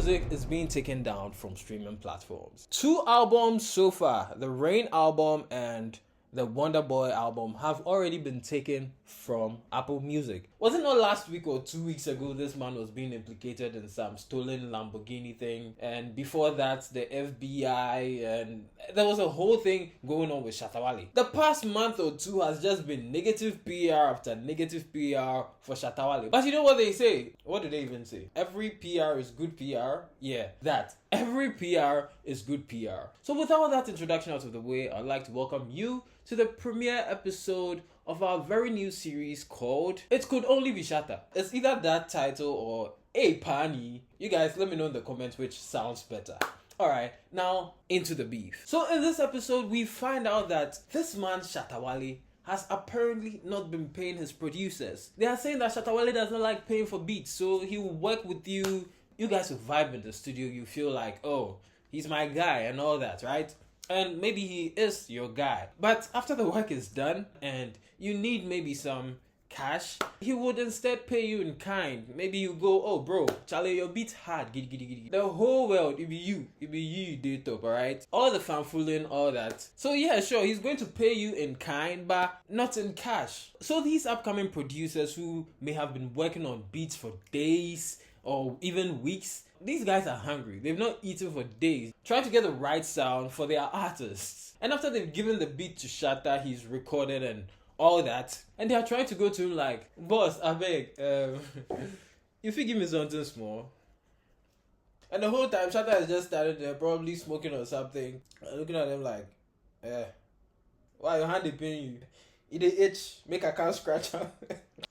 music is being taken down from streaming platforms. 2 albums so far, the Rain album and the Wonder Boy album, have already been taken from Apple Music. Wasn't it last week or 2 weeks ago this man was being implicated in some stolen Lamborghini thing, and before that the FBI, and there was a whole thing going on with Shatta Wale. The past month or two has just been negative PR after negative PR for Shatta Wale. But you know what they say? What do they even say? Every PR is good PR? Yeah, that. Every PR is good PR. So with all that introduction out of the way, I'd like to welcome you to the premiere episode of our very new series called It Could Only Be Shatta. It's either that title or Hey Pani. You guys let me know in the comments which sounds better. Alright, now into the beef. So in this episode, we find out that this man Shatta Wale has apparently not been paying his producers. They are saying that Shatta Wale doesn't like paying for beats, so he will work with you. You guys will vibe in the studio. You feel like, oh, he's my guy and all that, right? And maybe he is your guy. But after the work is done and you need maybe some cash, he would instead pay you in kind. Maybe you go, oh bro, Charlie, your beat hard, giddy giddy giddy. The whole world, it be you did top, alright? All the fanfooling, all that. So yeah, sure, he's going to pay you in kind, but not in cash. So these upcoming producers who may have been working on beats for days or even weeks, these guys are hungry. They've not eaten for days, trying to get the right sound for their artists. And after they've given the beat to Shatta, he's recorded and all that, and they are trying to go to him like, boss, I beg, if you give me something small. And the whole time Shatta has just started there, probably smoking or something, looking at them like, why your hand they pain you? It itch, make a can scratch out.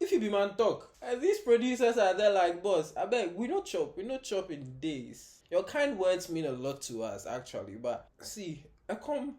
If you be man talk, and these producers are there like, boss, I beg, we not chop in days. Your kind words mean a lot to us actually, but see, I come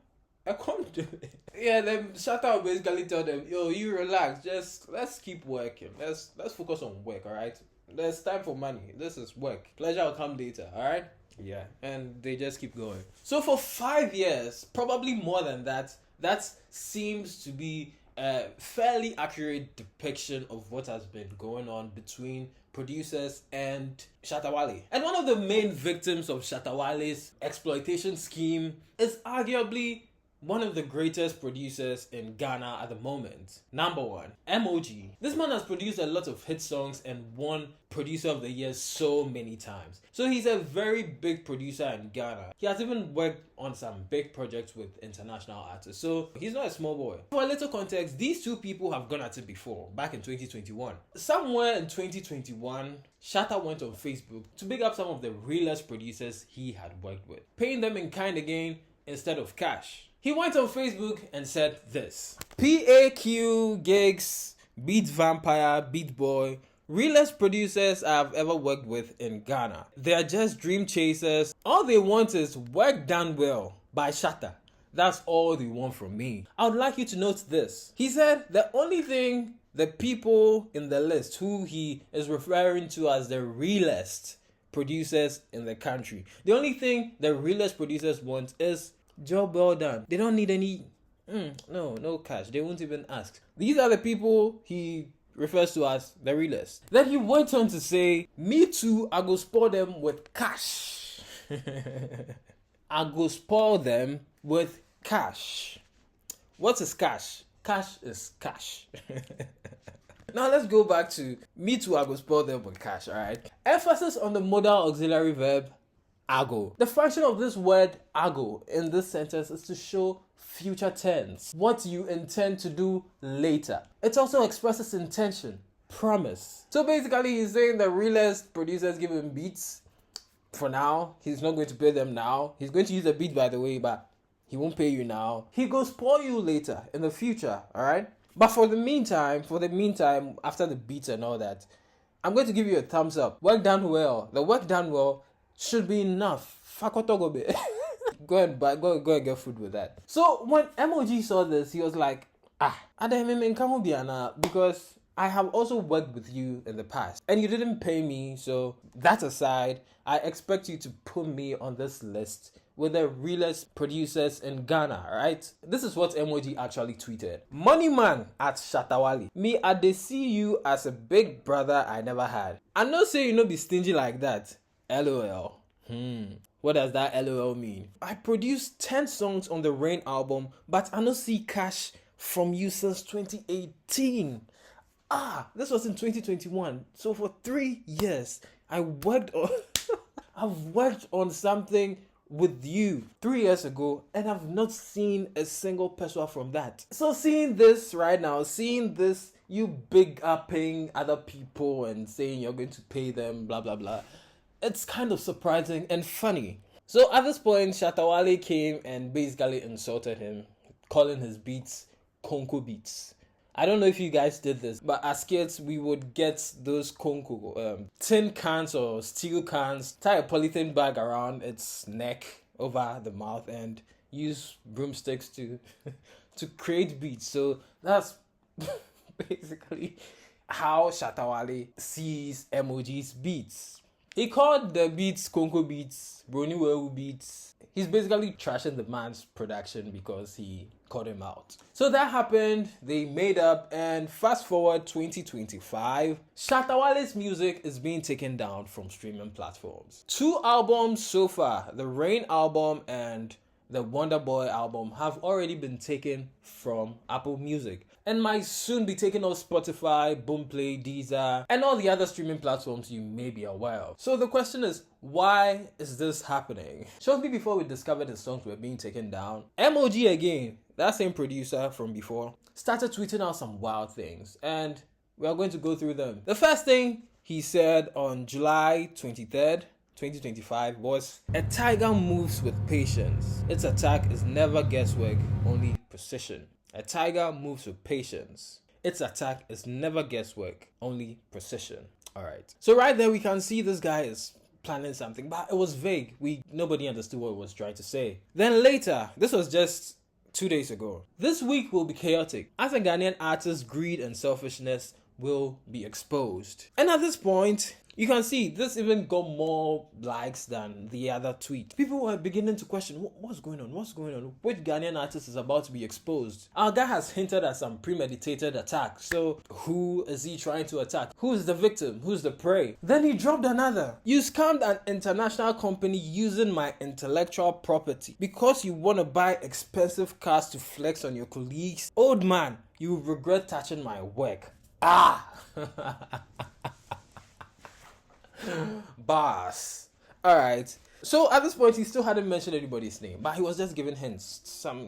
do it. Yeah, then Shatta will basically tell them, yo, you relax, just let's keep working. Let's focus on work, alright? There's time for money. This is work. Pleasure will come later, alright? Yeah. And they just keep going. So for 5 years, probably more than that, that seems to be a fairly accurate depiction of what has been going on between producers and Shatta Wale. And one of the main victims of Shatta Wale's exploitation scheme is arguably one of the greatest producers in Ghana at the moment. Number 1, MOG. This man has produced a lot of hit songs and won Producer of the Year so many times. So he's a very big producer in Ghana. He has even worked on some big projects with international artists. So he's not a small boy. For a little context, these two people have gone at it before, back in 2021. Somewhere in 2021, Shatta went on Facebook to big up some of the realest producers he had worked with, paying them in kind again instead of cash. He went on Facebook and said this: PAQ, Gigs, Beat Vampire, Beat Boy, realest producers I've ever worked with in Ghana. They are just dream chasers. All they want is work done well by Shatta. That's all they want from me. I would like you to note this. He said the only thing the people in the list who he is referring to as the realest producers in the country, the only thing the realest producers want is job well done. They don't need any no cash. They won't even ask. These are the people he refers to as the realest. Then he went on to say, me too, I go spoil them with cash. I go spoil them with cash. What is cash? Cash is cash. Now let's go back to me too, I go spoil them with cash, alright? Emphasis on the modal auxiliary verb ago. The function of this word ago in this sentence is to show future tense, what you intend to do later. It also expresses intention, promise. So basically he's saying the realest producers give him beats for now. He's not going to pay them now. He's going to use a beat, by the way, but he won't pay you now. He goes spoil you later in the future, alright? But for the meantime, after the beats and all that, I'm going to give you a thumbs up. Work done well. The work done well should be enough. Fakotogobe. Go and get food with that. So when MOG saw this, he was like, because I have also worked with you in the past and you didn't pay me, so that aside, I expect you to put me on this list with the realest producers in Ghana, right? This is what MOG actually tweeted. Money man at Shatta Wale. Me, I dey see you as a big brother I never had. I know say you no be stingy like that. LOL. What does that LOL mean? I produced 10 songs on the Rain album, but I don't see cash from you since 2018. This was in 2021. So for 3 years, I've worked on something with you 3 years ago, and I've not seen a single peso from that. So seeing this right now, seeing this, you big up paying other people and saying you're going to pay them, blah blah blah, it's kind of surprising and funny. So at this point, Shatta Wale came and basically insulted him, calling his beats Conco beats. I don't know if you guys did this, but as kids, we would get those Conco tin cans or steel cans, tie a polythene bag around its neck over the mouth, and use broomsticks to to create beats. So that's basically how Shatta Wale sees MOG's beats. He called the beats Conco beats, Brony Wewu beats. He's basically trashing the man's production because he called him out. So that happened, they made up, and fast forward 2025, Shatta Wale's music is being taken down from streaming platforms. 2 albums so far, the Rain album and the Wonder Boy album, have already been taken from Apple Music and might soon be taken off Spotify, Boomplay, Deezer, and all the other streaming platforms you may be aware of. So the question is, why is this happening? Shortly before we discovered his songs were being taken down, MOG again, that same producer from before, started tweeting out some wild things, and we are going to go through them. The first thing he said on July 23rd, 2025 was, "A tiger moves with patience. Its attack is never guesswork, only precision." A tiger moves with patience. Its attack is never guesswork, only precision. Alright. So right there we can see this guy is planning something, but it was vague. Nobody understood what he was trying to say. Then later, this was just 2 days ago. This week will be chaotic, as a Ghanaian artist's greed and selfishness will be exposed. And at this point, you can see this even got more likes than the other tweet. People were beginning to question, what's going on? What's going on? Which Ghanaian artist is about to be exposed? Our guy has hinted at some premeditated attack. So who is he trying to attack? Who's the victim? Who's the prey? Then he dropped another. "You scammed an international company using my intellectual property because you want to buy expensive cars to flex on your colleagues. Old man, you will regret touching my work." Bars. Alright. So at this point, he still hadn't mentioned anybody's name, but he was just giving hints.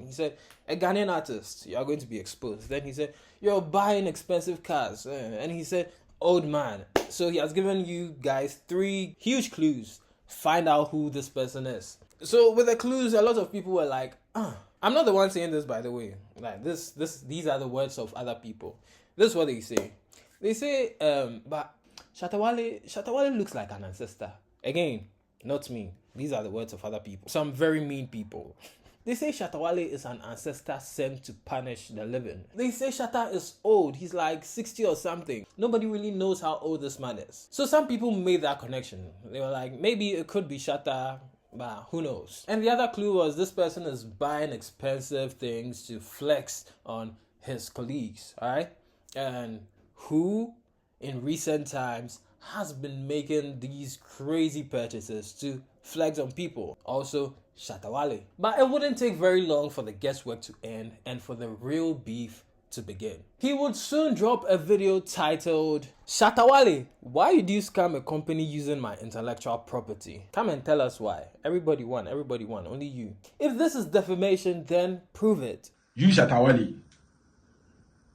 He said, "A Ghanaian artist, you are going to be exposed." Then he said, "You're buying expensive cars." And he said, "Old man." So he has given you guys 3 huge clues. Find out who this person is. So with the clues, a lot of people were like, I'm not the one saying this, by the way. Like these are the words of other people. This is what they say. They say, but Shatta Wale looks like an ancestor. Again, not me. These are the words of other people. Some very mean people. They say Shatta Wale is an ancestor sent to punish the living. They say Shatta is old. He's like 60 or something. Nobody really knows how old this man is. So some people made that connection. They were like, maybe it could be Shatta, but who knows? And the other clue was this person is buying expensive things to flex on his colleagues. Alright? And who in recent times has been making these crazy purchases to flex on people? Also, Shatta Wale. But it wouldn't take very long for the guesswork to end and for the real beef to begin. He would soon drop a video titled, "Shatta Wale, why did you scam a company using my intellectual property? Come and tell us why. Everybody won, only you. If this is defamation, then prove it." You Shatta Wale,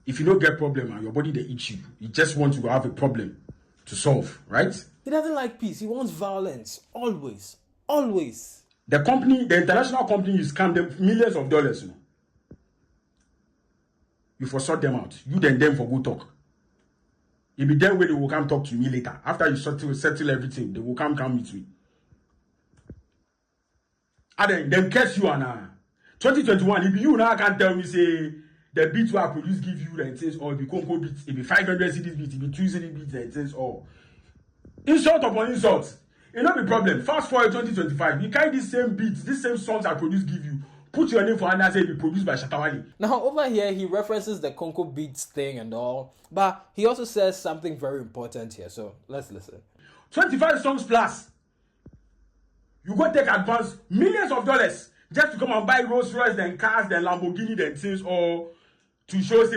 if you don't get problem and your body they eat you just want to have a problem to solve, right? He doesn't like peace. He wants violence. Always. The international company, you scam them millions of dollars. You for sort them out. You then them for good talk. It be them where they will come talk to me later. After you settle everything, they will come meet me. And then them catch you and 2021, if you now can't tell me say the beats where I produce give you and says, or it be Conco beats, it be 500 CDs beats, it be 2 CD beats and says, oh. Insult upon insult. It not be problem. Fast forward 2025, you carry these same beats, these same songs I produce give you. Put your name for and say it be produced by Shatta Wale. Now over here, he references the Conco beats thing and all, but he also says something very important here. So let's listen. 25 songs plus. You go take advance millions of dollars just to come and buy Rolls Royce, then cars, then Lamborghini, then things, or to show say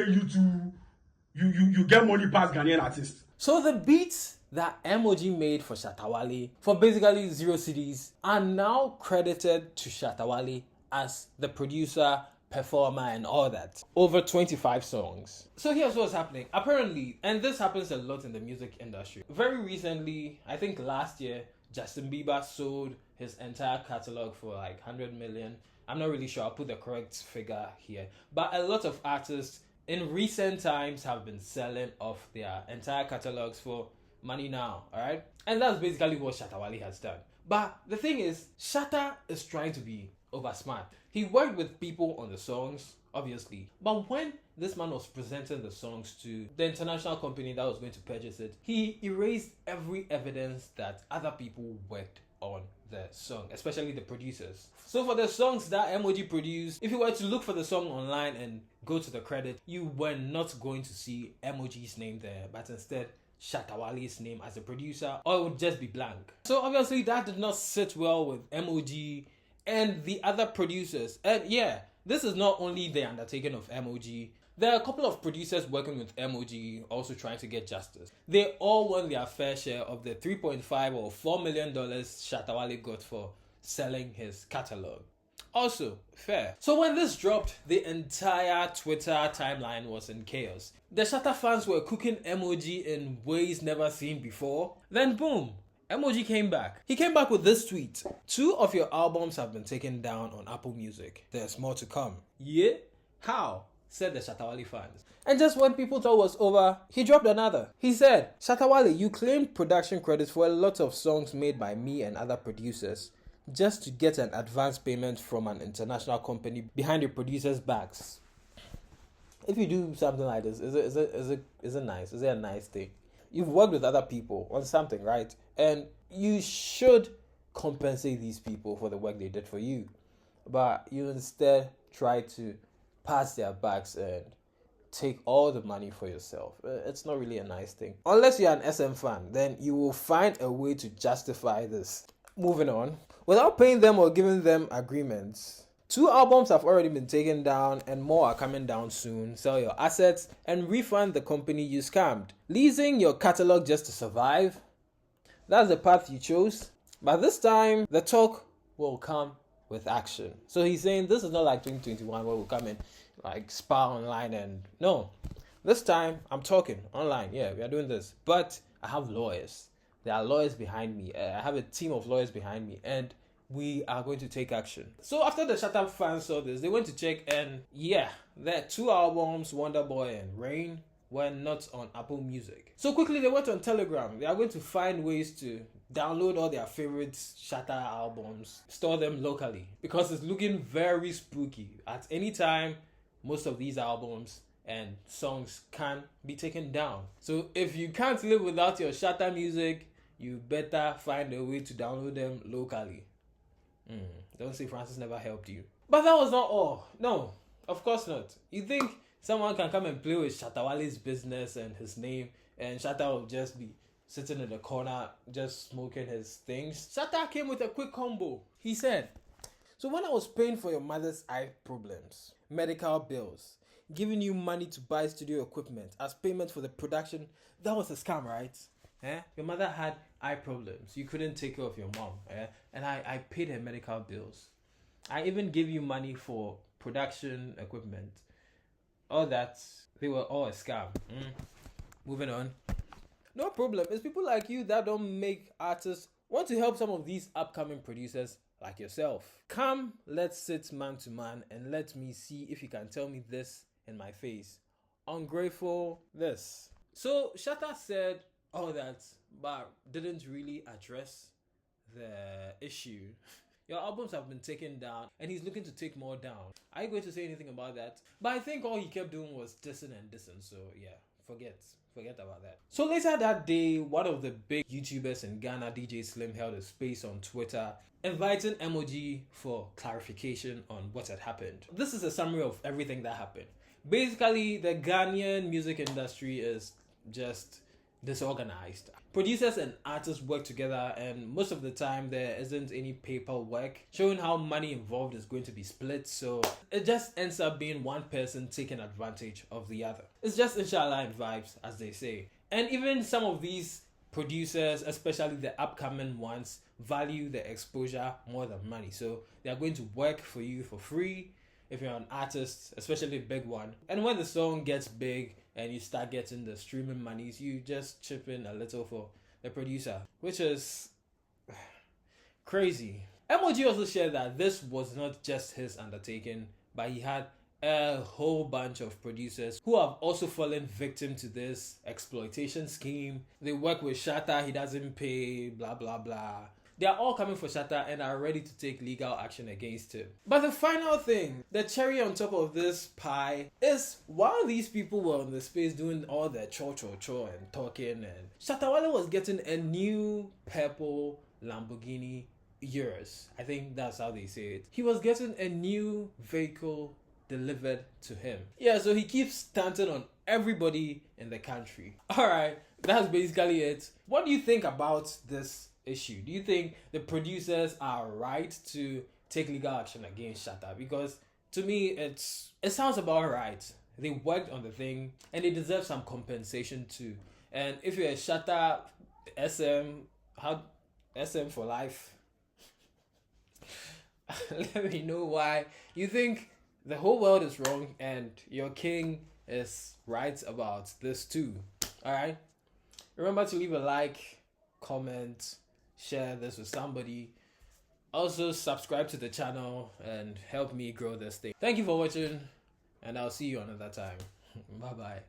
you get money past Ghanaian artists. So the beats that MOG made for Shatta Wale for basically 0 cedis are now credited to Shatta Wale as the producer, performer, and all that. Over 25 songs. So here's what's happening. Apparently, and this happens a lot in the music industry. Very recently, I think last year, Justin Bieber sold his entire catalog for like 100 million. I'm not really sure. I'll put the correct figure here. But a lot of artists in recent times have been selling off their entire catalogs for money now, alright? And that's basically what Shatta Wale has done. But the thing is, Shatta is trying to be over smart. He worked with people on the songs, obviously. But when this man was presenting the songs to the international company that was going to purchase it, he erased every evidence that other people worked on the song, especially the producers. So for the songs that MOG produced, if you were to look for the song online and go to the credit, you were not going to see MOG's name there, but instead Shatta Wale's name as a producer, or it would just be blank. So obviously that did not sit well with MOG and the other producers. And yeah, this is not only the undertaking of MOG. There are a couple of producers working with MOG also trying to get justice. They all won their fair share of the $3.5 or $4 million Shatta Wale got for selling his catalog. Also, fair. So when this dropped, the entire Twitter timeline was in chaos. The Shatta fans were cooking MOG in ways never seen before. Then boom, MOG came back. He came back with this tweet. 2 of your albums have been taken down on Apple Music. There's more to come. Yeah? How? Said the Shatta Wale fans. And just when people thought it was over, he dropped another. He said, Shatta Wale, you claimed production credits for a lot of songs made by me and other producers just to get an advance payment from an international company behind your producers' backs. If you do something like this, is it nice? Is it a nice thing? You've worked with other people on something, right? And you should compensate these people for the work they did for you. But you instead try to pass their backs and take all the money for yourself. It's not really a nice thing. Unless you're an SM fan, then you will find a way to justify this. Moving on. Without paying them or giving them agreements, 2 albums have already been taken down and more are coming down soon. Sell your assets and refund the company you scammed. Leasing your catalog just to survive? That's the path you chose. But this time, the talk will come with action. So he's saying this is not like 2021 where we'll come in like spar online and no. This time, I'm talking online. Yeah, we are doing this. But I have lawyers. There are lawyers behind me. I have a team of lawyers behind me. And we are going to take action. So after the Shatta fans saw this, they went to check and yeah, their 2 albums, Wonder Boy and Rain, were not on Apple Music. So quickly they went on Telegram. They are going to find ways to download all their favorite Shatta albums, store them locally, because it's looking very spooky. At any time, most of these albums and songs can be taken down. So if you can't live without your Shatta music, you better find a way to download them locally. Don't say Francis never helped you. But that was not all. No, of course not. You think someone can come and play with Shatta Wale's business and his name, and Shatta will just be sitting in the corner just smoking his things? Shatta came with a quick combo. He said, so when I was paying for your mother's eye problems, medical bills, giving you money to buy studio equipment as payment for the production, that was a scam, right? Your mother had eye problems. You couldn't take care of your mom. And I paid her medical bills. I even gave you money for production equipment. All that, they were all a scam. Moving on. No problem. It's people like you that don't make artists want to help some of these upcoming producers like yourself. Come, let's sit man to man and let me see if you can tell me this in my face. Ungrateful this. So Shatta said all that, but didn't really address the issue. Your albums have been taken down and he's looking to take more down. Are you going to say anything about that? But I think all he kept doing was dissing and dissing, so yeah, forget about that. So later that day, one of the big YouTubers in Ghana, DJ Slim, held a space on Twitter inviting MOG for clarification on what had happened. This is a summary of everything that happened. Basically, the Ghanaian music industry is just disorganized. Producers and artists work together, and most of the time there isn't any paperwork showing how money involved is going to be split, so it just ends up being one person taking advantage of the other. It's just inshallah in vibes, as they say. And even some of these producers, especially the upcoming ones, value the exposure more than money, so they are going to work for you for free if you're an artist, especially a big one. And when the song gets big and you start getting the streaming monies, you just chip in a little for the producer, which is crazy. MOG also shared that this was not just his undertaking, but he had a whole bunch of producers who have also fallen victim to this exploitation scheme. They work with Shatta, he doesn't pay, blah blah blah. They are all coming for Shatta and are ready to take legal action against him. But the final thing, the cherry on top of this pie, is while these people were on the space doing all their cho and talking, and Shatta Wale was getting a new purple Lamborghini Urus. I think that's how they say it. He was getting a new vehicle delivered to him. Yeah, so he keeps stunting on everybody in the country. Alright, that's basically it. What do you think about this issue? Do you think the producers are right to take legal action against Shatta? Because to me, it sounds about right. They worked on the thing and they deserve some compensation too. And if you're a Shatta SM for life, let me know why you think the whole world is wrong and your king is right about this too. Alright? Remember to leave a like, comment, share this with somebody. Also subscribe to the channel and help me grow this thing. Thank you for watching, and I'll see you another time. Bye bye.